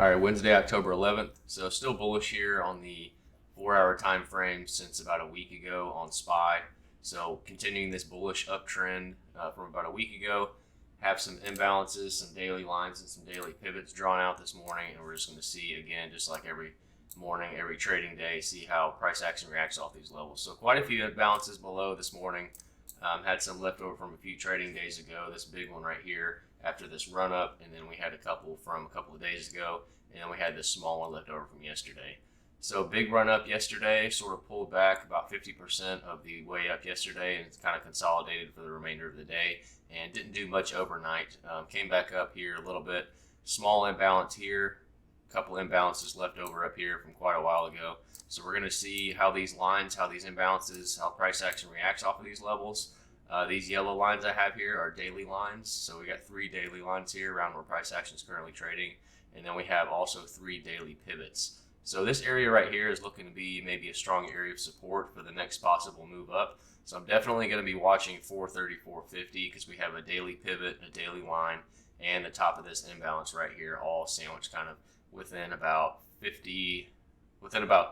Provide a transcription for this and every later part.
All right, Wednesday, October 11th. So still bullish here on the 4-hour time frame since about a week ago on SPY. So continuing this bullish uptrend from about a week ago. Have some imbalances, some daily lines, and some daily pivots drawn out this morning, and we're just going to see again, just like every morning, every trading day, see how price action reacts off these levels. So quite a few imbalances below this morning. Had some leftover from a few trading days ago. This big one right here after this run up, and then we had a couple from a couple of days ago, and then we had this small one left over from yesterday. So big run up yesterday, sort of pulled back about 50% of the way up yesterday, and it's kind of consolidated for the remainder of the day, and didn't do much overnight. Came back up here a little bit, small imbalance here, a couple imbalances left over up here from quite a while ago. So we're going to see how these lines, how these imbalances, how price action reacts off of these levels. These yellow lines I have here are daily lines. So we got 3 daily lines here around where price action is currently trading. And then we have also 3 daily pivots. So this area right here is looking to be maybe a strong area of support for the next possible move up. So I'm definitely going to be watching 430, 450 because we have a daily pivot, a daily line, and the top of this imbalance right here, all sandwiched kind of within about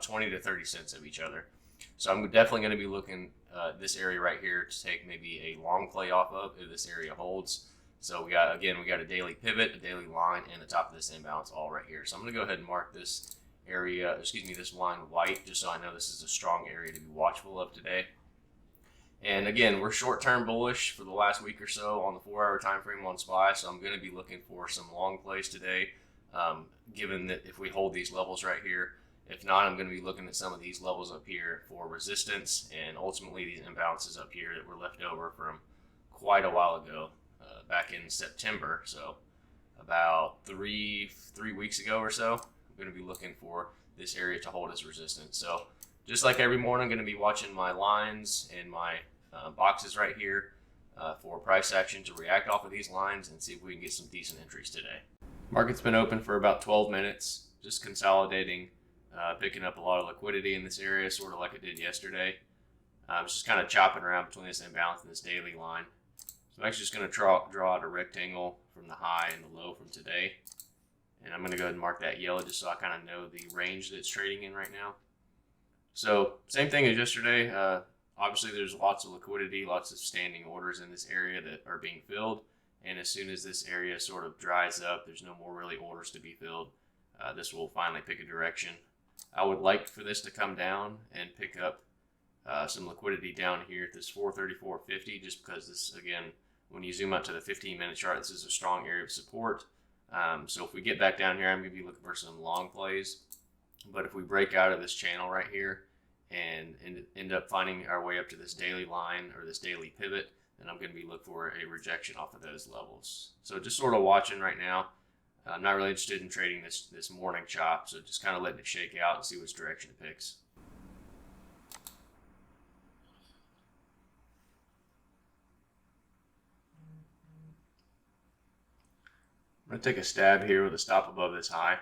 20 to 30 cents of each other. So I'm definitely going to be looking this area right here to take maybe a long play off of if this area holds. So we got a daily pivot, a daily line, and the top of this imbalance all right here. So I'm going to go ahead and mark this area, this line white, just so I know this is a strong area to be watchful of today. And again, we're short-term bullish for the last week or so on the 4-hour time frame on SPY, so I'm going to be looking for some long plays today, given that if we hold these levels right here. If not, I'm going to be looking at some of these levels up here for resistance, and ultimately these imbalances up here that were left over from quite a while ago, back in September. So about three weeks ago or so, I'm going to be looking for this area to hold as resistance. So just like every morning, I'm going to be watching my lines and my boxes right here for price action to react off of these lines and see if we can get some decent entries today. Market's been open for about 12 minutes, just consolidating, picking up a lot of liquidity in this area, sort of like it did yesterday. It's just kind of chopping around between this imbalance and this daily line. So I'm actually just going to draw out a rectangle from the high and the low from today. And I'm going to go ahead and mark that yellow just so I kind of know the range that it's trading in right now. So same thing as yesterday. Obviously, there's lots of liquidity, lots of standing orders in this area that are being filled. And as soon as this area sort of dries up, there's no more really orders to be filled. This will finally pick a direction. I would like for this to come down and pick up some liquidity down here at this 434.50, just because this, again, when you zoom out to the 15-minute chart, this is a strong area of support. So if we get back down here, I'm going to be looking for some long plays. But if we break out of this channel right here and end up finding our way up to this daily line or this daily pivot, then I'm going to be looking for a rejection off of those levels. So just sort of watching right now. I'm not really interested in trading this morning chop, so just kind of letting it shake out and see which direction it picks. I'm going to take a stab here with a stop above this high.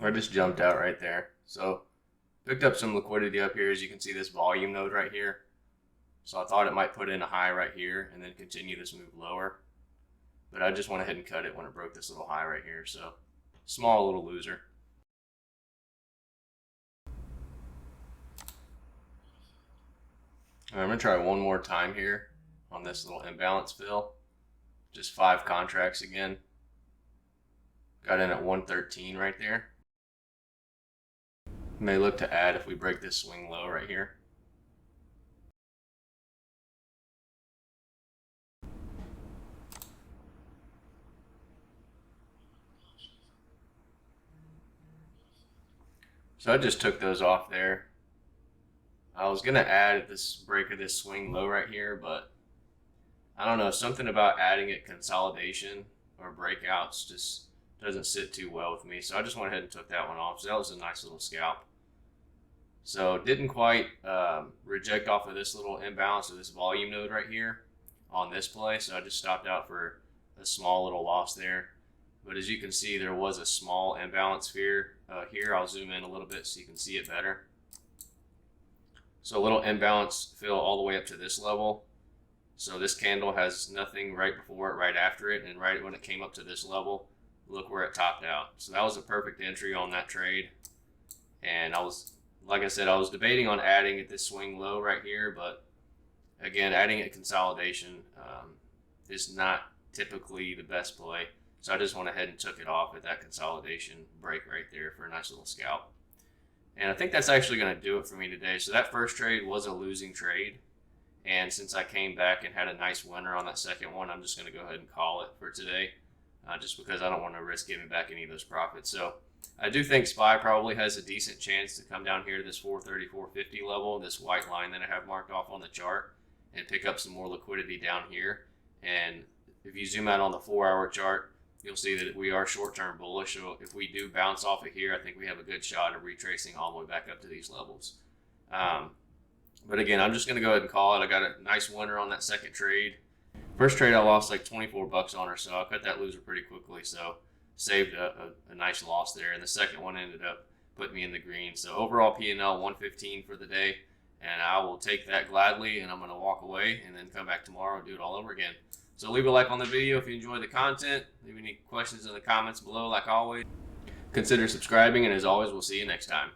I just jumped out right there. So picked up some liquidity up here. As you can see, this volume node right here. So I thought it might put in a high right here and then continue this move lower. But I just went ahead and cut it when it broke this little high right here. So small little loser. All right, I'm going to try one more time here on this little imbalance fill. Just 5 contracts again. Got in at 113 right there. May look to add if we break this swing low right here. So I just took those off there. I was going to add at this break of this swing low right here, but I don't know, something about adding it consolidation or breakouts just doesn't sit too well with me. So I just went ahead and took that one off. So that was a nice little scalp. So didn't quite reject off of this little imbalance of this volume node right here on this play. So I just stopped out for a small little loss there. But as you can see, there was a small imbalance here. Here, I'll zoom in a little bit so you can see it better. So a little imbalance fill all the way up to this level. So this candle has nothing right before it, right after it, and right when it came up to this level, look where it topped out. So that was a perfect entry on that trade. And like I said, I was debating on adding at this swing low right here, but again, adding at consolidation is not typically the best play. So I just went ahead and took it off at that consolidation break right there for a nice little scalp. And I think that's actually going to do it for me today. So that first trade was a losing trade. And since I came back and had a nice winner on that second one, I'm just going to go ahead and call it for today, just because I don't want to risk giving back any of those profits. So I do think SPY probably has a decent chance to come down here to this 430, 450 level, this white line that I have marked off on the chart, and pick up some more liquidity down here. And if you zoom out on the 4-hour chart, you'll see that we are short-term bullish. So if we do bounce off of here, I think we have a good shot of retracing all the way back up to these levels. But again, I'm just going to go ahead and call it. I got a nice winner on that second trade. First trade, I lost like 24 bucks on her, so I cut that loser pretty quickly. So saved a nice loss there. And the second one ended up putting me in the green. So overall P&L 115 for the day. And I will take that gladly, and I'm going to walk away and then come back tomorrow and do it all over again. So leave a like on the video if you enjoyed the content. Leave any questions in the comments below like always. Consider subscribing, and as always, we'll see you next time.